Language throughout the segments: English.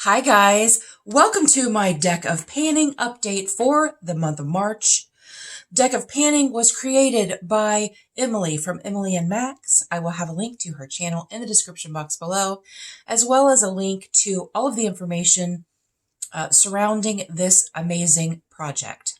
Hi guys, welcome to my deck of panning update for the month of March. Deck of panning was created by Emily from Emily and Max. I will have a link to her channel in the description box below, as well as a link to all of the information surrounding this amazing project.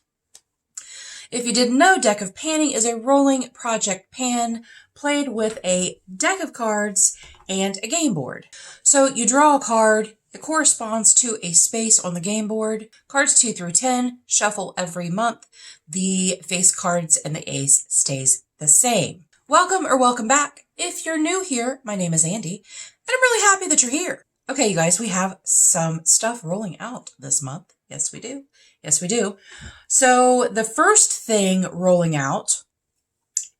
If you didn't know, Deck of Panning is a rolling project pan played with a deck of cards and a game board. So you draw a card. It corresponds to a space on the game board. Cards 2 through 10 shuffle every month. The face cards and the ace stays the same. Welcome or welcome back. If you're new here, my name is Andi, and I'm really happy that you're here. Okay, you guys, we have some stuff rolling out this month. Yes, we do. Yes, we do. So the first thing rolling out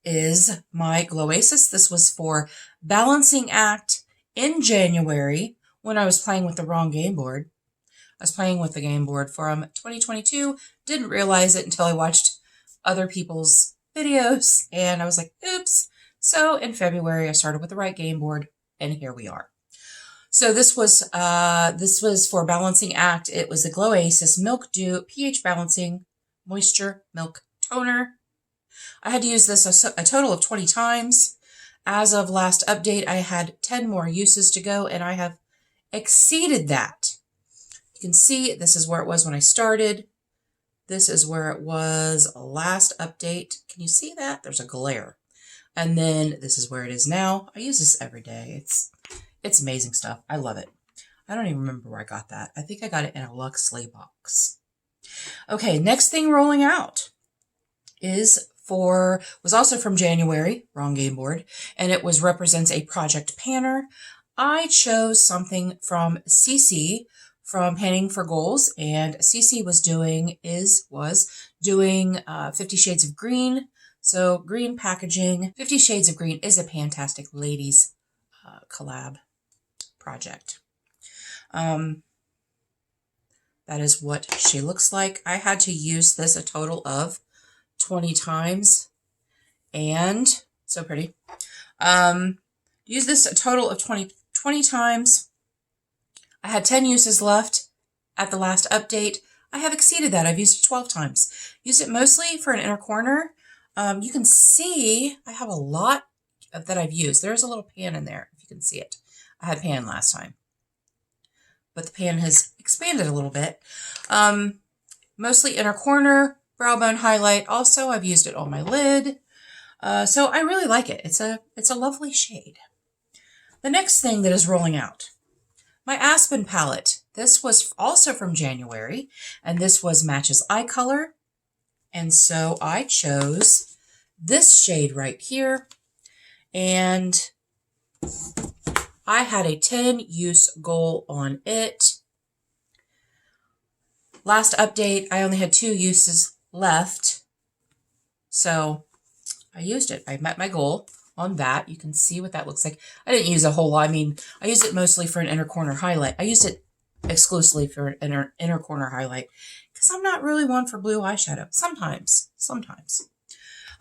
is my Glowasis. This was for Balancing Act in January when I was playing with the wrong game board. I was playing with the game board from 2022. Didn't realize it until I watched other people's videos, and I was like, oops. So in February, I started with the right game board, and here we are. So this was for Balancing Act. It was the Glowasis Milk Dew pH Balancing Moisture Milk Toner. I had to use this a total of 20 times. As of last update, I had 10 more uses to go, and I have exceeded that. You can see this is where it was when I started. This is where it was last update. Can you see that? There's a glare. And then this is where it is now. I use this every day. It's amazing stuff. I love it. I don't even remember where I got that. I think I got it in a Luxley box. Okay, next thing rolling out was also from January, wrong game board, and it represents a project panner. I chose something from CC from Panning for Goals, and CC was doing 50 Shades of Green. So green packaging. 50 Shades of Green is a fantastic ladies collab project. That is what she looks like. I had to use this a total of 20 times, and so pretty. Use this a total of 20 times. I had 10 uses left at the last update. I have exceeded that. I've used it 12 times. Used it mostly for an inner corner. You can see I have a lot that I've used. There's a little pan in there, if you can see it. I had pan last time, but the pan has expanded a little bit. Mostly inner corner, brow bone highlight. Also, I've used it on my lid. So I really like it. It's a lovely shade. The next thing that is rolling out, my Aspen palette. This was also from January, and this was Matches Eye Color. And so I chose this shade right here, and I had a 10 use goal on it. Last update, I only had 2 uses left, so I used it. I met my goal on that. You can see what that looks like. I didn't use a whole lot. I mean, I used it mostly for an inner corner highlight. I used it exclusively for an inner corner highlight because I'm not really one for blue eyeshadow. Sometimes.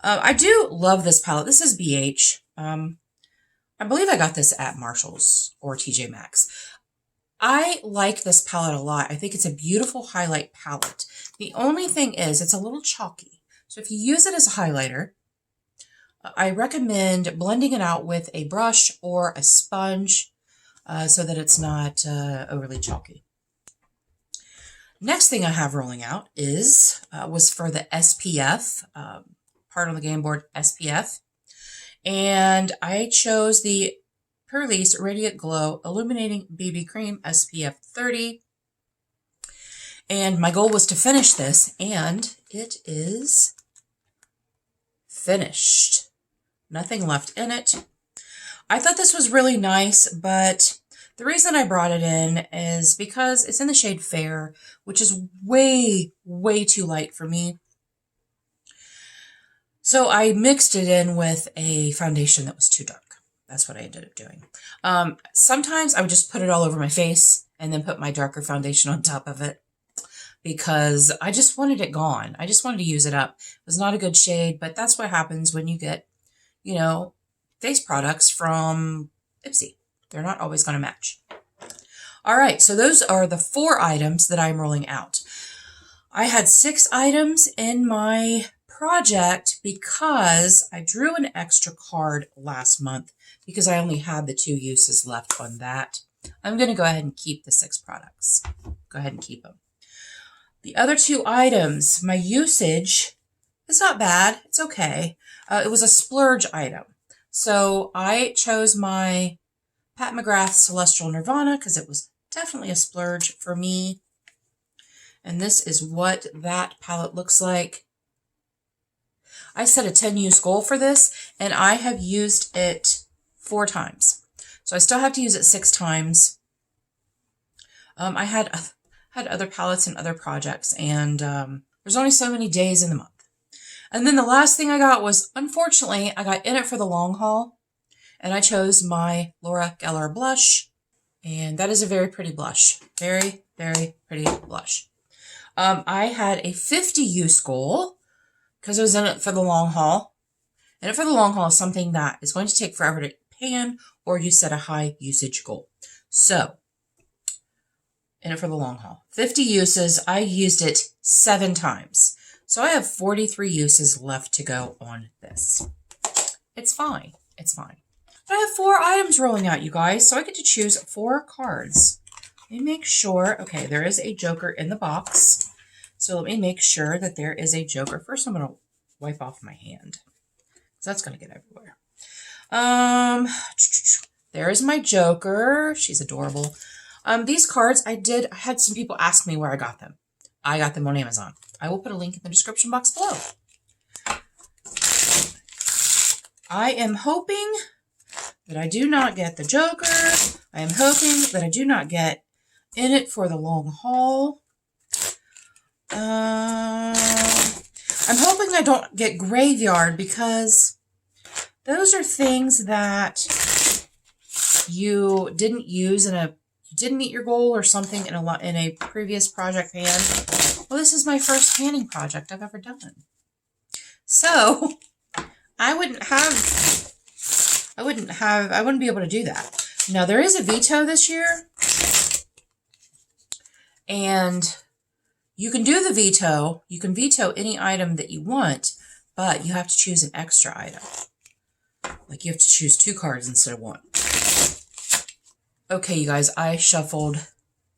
I do love this palette. This is BH. I believe I got this at Marshall's or TJ Maxx. I like this palette a lot. I think it's a beautiful highlight palette. The only thing is it's a little chalky. So if you use it as a highlighter, I recommend blending it out with a brush or a sponge so that it's not overly chalky. Next thing I have rolling out was for the SPF, part on the game board, SPF. And I chose the Purlisse Radiant Glow Illuminating BB Cream SPF 30. And my goal was to finish this, and it is finished. Nothing left in it. I thought this was really nice, but the reason I brought it in is because it's in the shade Fair, which is way, way too light for me. So I mixed it in with a foundation that was too dark. That's what I ended up doing. Sometimes I would just put it all over my face and then put my darker foundation on top of it because I just wanted it gone. I just wanted to use it up. It was not a good shade, but that's what happens when you get, face products from Ipsy. They're not always going to match. All right, so those are the 4 items that I'm rolling out. I had 6 items in my project because I drew an extra card last month because I only had the 2 uses left on that. I'm going to go ahead and keep the 6 products. Go ahead and keep them. The other 2 items, my usage is not bad. It's okay. It was a splurge item. So I chose my Pat McGrath Celestial Nirvana because it was definitely a splurge for me. And this is what that palette looks like. I set a 10 use goal for this, and I have used it 4 times. So I still have to use it 6 times. I had other palettes and other projects, and there's only so many days in the month. And then the last thing I got was, unfortunately, I got In It for the Long Haul, and I chose my Laura Geller blush, and that is a very pretty blush. Very, very pretty blush. I had a 50 use goal because it was In It for the Long Haul. In It for the Long Haul is something that is going to take forever to pan, or you set a high usage goal. So, In It for the Long Haul. 50 uses. I used it 7 times. So I have 43 uses left to go on this. It's fine. It's fine. But I have 4 items rolling out, you guys, so I get to choose 4 cards. Let me make sure. Okay, there is a Joker in the box. So let me make sure that there is a Joker. First, I'm going to wipe off my hand, because that's going to get everywhere. There is my Joker. She's adorable. These cards, I had some people ask me where I got them. I got them on Amazon. I will put a link in the description box below. I am hoping that I do not get the Joker. I am hoping that I do not get In It for the Long Haul. I'm hoping I don't get Graveyard, because those are things that you didn't use you didn't meet your goal or something in a previous project pan. Well, this is my first panning project I've ever done. So I wouldn't be able to do that. Now, there is a veto this year, and you can do the veto. You can veto any item that you want, but you have to choose an extra item. Like, you have to choose 2 cards instead of 1. Okay, you guys, I shuffled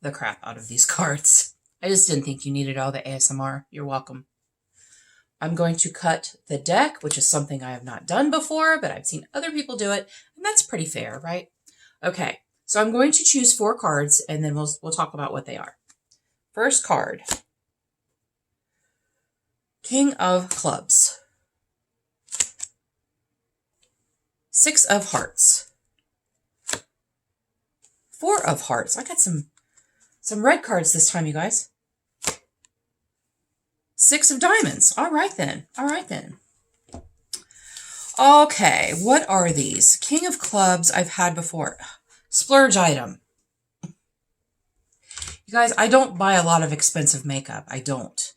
the crap out of these cards. I just didn't think you needed all the ASMR. You're welcome. I'm going to cut the deck, which is something I have not done before, but I've seen other people do it, and that's pretty fair, right? Okay, so I'm going to choose 4 cards, and then we'll talk about what they are. First card, King of Clubs. 6 of Hearts. 4 of Hearts. I got some red cards this time, you guys. 6 of Diamonds. All right then. All right then. Okay, what are these? King of Clubs I've had before. Splurge item. You guys, I don't buy a lot of expensive makeup. I don't.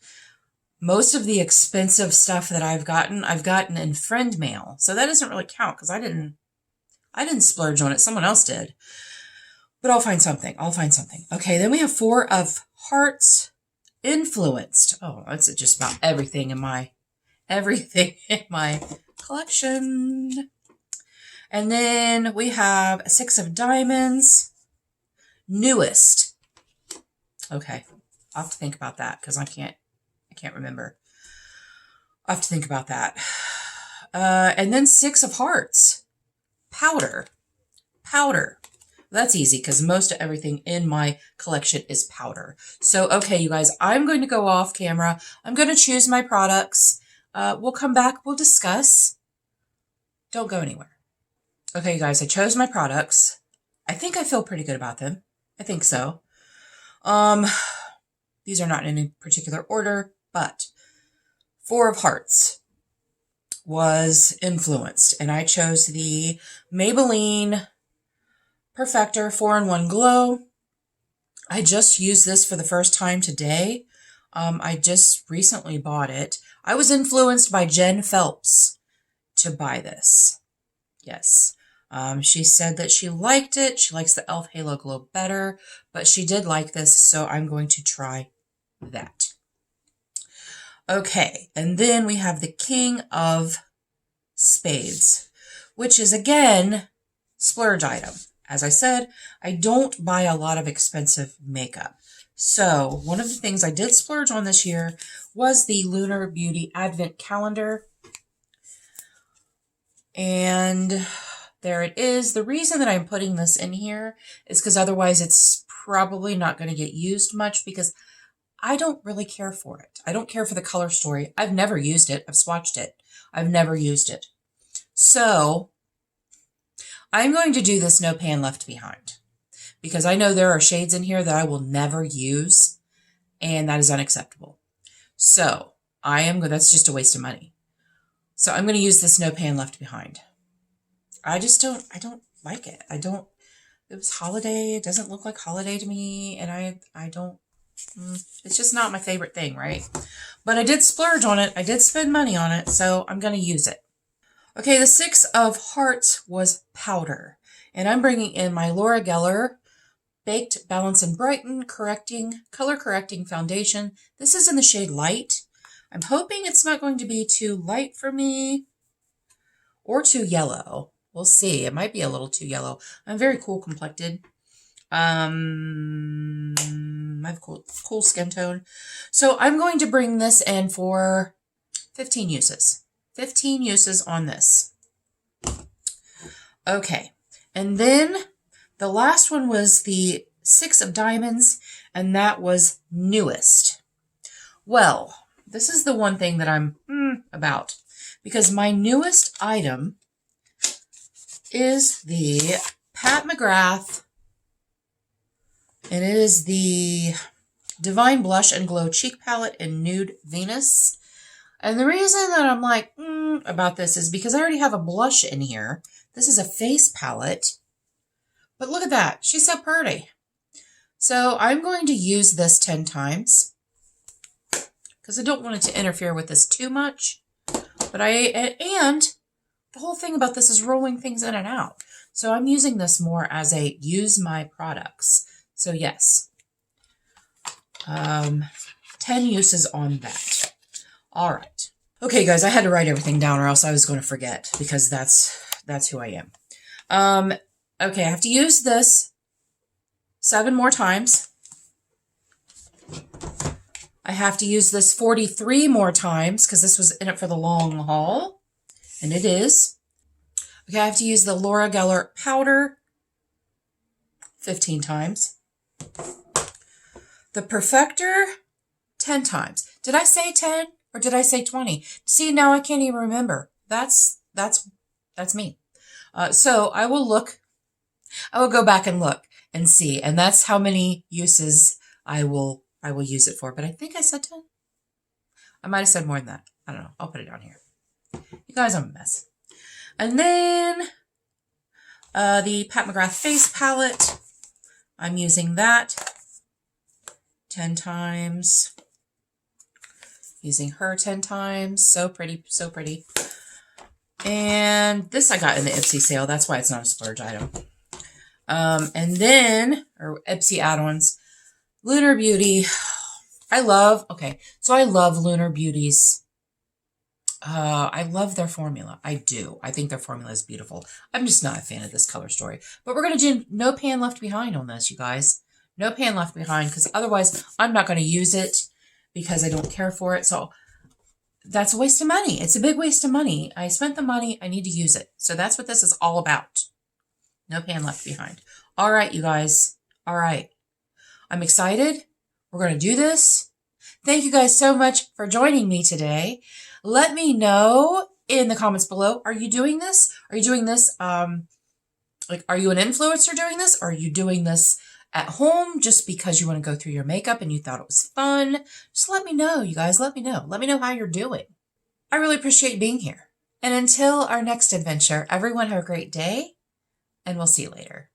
Most of the expensive stuff that I've gotten in friend mail. So that doesn't really count, because I didn't splurge on it. Someone else did. But I'll find something. I'll find something. Okay, then we have 4 of Hearts. Influenced. Oh, that's just about everything in my collection. And then we have 6 of Diamonds. Newest. Okay, I'll have to think about that, because I can't remember. I'll have to think about that. And then 6 of Hearts. Powder. That's easy, because most of everything in my collection is powder. So, okay, you guys, I'm going to go off camera. I'm going to choose my products. We'll come back. We'll discuss. Don't go anywhere. Okay, you guys, I chose my products. I think I feel pretty good about them. I think so. These are not in any particular order, but 4 of Hearts was Influenced, and I chose the Maybelline Perfector 4-in-1 Glow. I just used this for the first time today. I just recently bought it. I was influenced by Jen Phelps to buy this. Yes. She said that she liked it. She likes the e.l.f. Halo Glow better, but she did like this, so I'm going to try that. Okay, and then we have the King of Spades, which is, again, splurge item. As I said, I don't buy a lot of expensive makeup. So one of the things I did splurge on this year was the Lunar Beauty Advent Calendar. And there it is. The reason that I'm putting this in here is because otherwise it's probably not going to get used much because I don't really care for it. I don't care for the color story. I've never used it. I've swatched it. I've never used it. So I'm going to do this No Pan Left Behind because I know there are shades in here that I will never use, and that is unacceptable. So that's just a waste of money. So I'm going to use this No Pan Left Behind. I don't like it. It was holiday. It doesn't look like holiday to me. And it's just not my favorite thing, right? But I did splurge on it. I did spend money on it. So I'm going to use it. Okay, the 6 of Hearts was powder. And I'm bringing in my Laura Geller Baked Balance and Brighten Color Correcting Foundation. This is in the shade Light. I'm hoping it's not going to be too light for me or too yellow. We'll see. It might be a little too yellow. I'm very cool complected. I have cool skin tone. So I'm going to bring this in for 15 uses. 15 uses on this. Okay. And then the last one was the 6 of Diamonds, and that was Newest. Well, this is the one thing that I'm about, because my newest item is the Pat McGrath, and it is the Divine Blush and Glow Cheek Palette in Nude Venus. And the reason that I'm like, about this is because I already have a blush in here. This is a face palette. But look at that. She's so pretty. So I'm going to use this 10 times because I don't want it to interfere with this too much. But and the whole thing about this is rolling things in and out. So I'm using this more as a use my products. So yes, 10 uses on that. All right. Okay, guys, I had to write everything down or else I was going to forget because that's who I am. Okay, I have to use this 7 more times. I have to use this 43 more times because this was in it for the long haul. And it is. Okay, I have to use the Laura Geller powder 15 times. The Perfector 10 times. Did I say 10 or did I say 20? See, now I can't even remember. That's me. So I will go back and look and see. And that's how many uses I will use it for. But I think I said 10. I might have said more than that. I don't know. I'll put it down here. You guys, I'm a mess. And then the Pat McGrath face palette. I'm using that 10 times. Using her 10 times. So pretty, so pretty. And this I got in the Ipsy sale. That's why it's not a splurge item. And then, or Ipsy add-ons, Lunar Beauty. I love Lunar Beauty's. I love their formula. I do. I think their formula is beautiful. I'm just not a fan of this color story. But we're going to do No Pan Left Behind on this, you guys. No Pan Left Behind, because otherwise I'm not going to use it because I don't care for it. So that's a waste of money. It's a big waste of money. I spent the money. I need to use it. So that's what this is all about. No Pan Left Behind. All right, you guys. All right. I'm excited. We're going to do this. Thank you guys so much for joining me today. Let me know in the comments below. Are you doing this? Are you doing this? Are you an influencer doing this? Or are you doing this at home just because you want to go through your makeup and you thought it was fun? Just let me know, you guys. Let me know. Let me know how you're doing. I really appreciate being here. And until our next adventure, everyone have a great day, and we'll see you later.